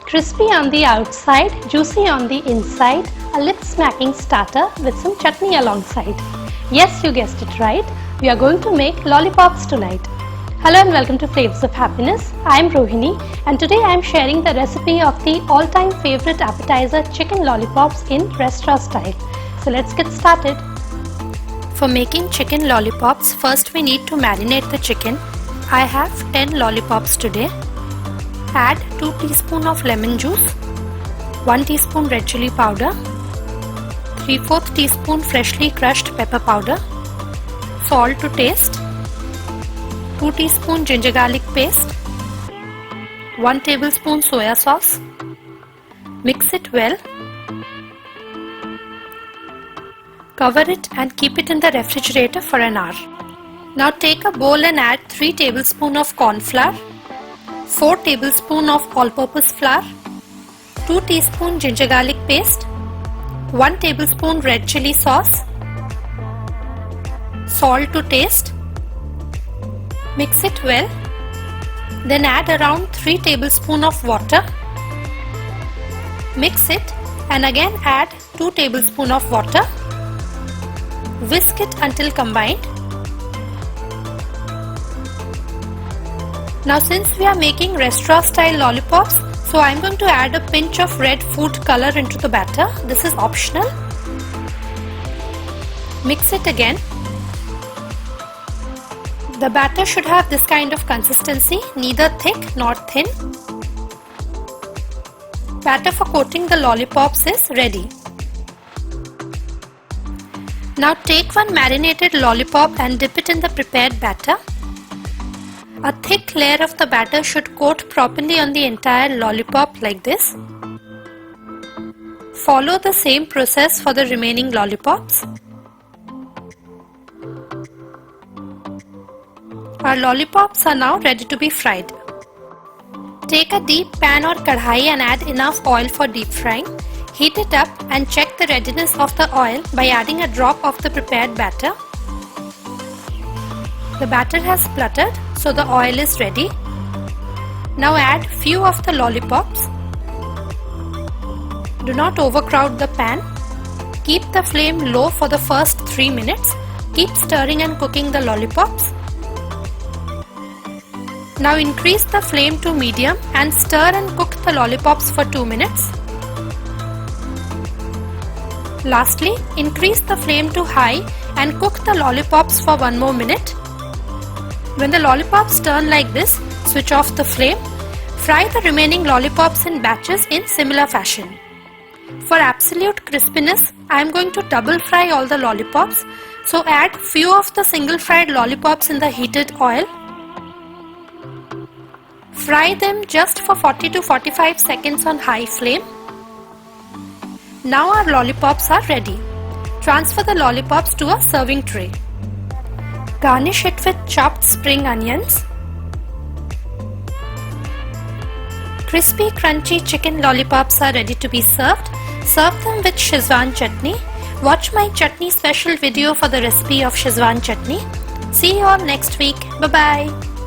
Crispy on the outside, juicy on the inside, a lip-smacking starter with some chutney alongside. Yes, you guessed it right, we are going to make lollipops tonight. Hello and welcome to Flavors of Happiness. I am Rohini and today I am sharing the recipe of the all-time favorite appetizer chicken lollipops in restaurant style. So let's get started. For making chicken lollipops, first we need to marinate the chicken. I have 10 lollipops today. Add 2 teaspoons of lemon juice, 1 teaspoon red chilli powder, 3/4 teaspoon freshly crushed pepper powder, salt to taste, 2 teaspoon ginger garlic paste, 1 tablespoon soya sauce. Mix it well. Cover it and keep it in the refrigerator for an hour. Now take a bowl and add 3 tablespoons of cornflour, 4 tablespoons of all-purpose flour, 2 teaspoon ginger garlic paste, 1 tablespoon red chilli sauce, salt to taste. Mix it well. Then add around 3 tablespoons of water. Mix it and again add 2 tablespoons of water. Whisk it until combined. Now since we are making restaurant style lollipops, so I am going to add a pinch of red food color into the batter. This is optional. Mix it again. The batter should have this kind of consistency, neither thick nor thin. Batter for coating the lollipops is ready. Now take one marinated lollipop and dip it in the prepared batter. A thick layer of the batter should coat properly on the entire lollipop like this. Follow the same process for the remaining lollipops. Our lollipops are now ready to be fried. Take a deep pan or kadhai and add enough oil for deep frying. Heat it up and check the readiness of the oil by adding a drop of the prepared batter. The batter has spluttered, so the oil is ready. Now add few of the lollipops. Do not overcrowd the pan. Keep the flame low for the first 3 minutes. Keep stirring and cooking the lollipops. Now increase the flame to medium and stir and cook the lollipops for 2 minutes. Lastly, increase the flame to high and cook the lollipops for 1 more minute. When the lollipops turn like this, switch off the flame. Fry the remaining lollipops in batches in similar fashion. For absolute crispiness, I am going to double fry all the lollipops. So add few of the single fried lollipops in the heated oil. Fry them just for 40 to 45 seconds on high flame. Now our lollipops are ready. Transfer the lollipops to a serving tray. Garnish it with chopped spring onions. Crispy, crunchy chicken lollipops are ready to be served. Serve them with Szechuan chutney. Watch my chutney special video for the recipe of Szechuan chutney. See you all next week. Bye bye.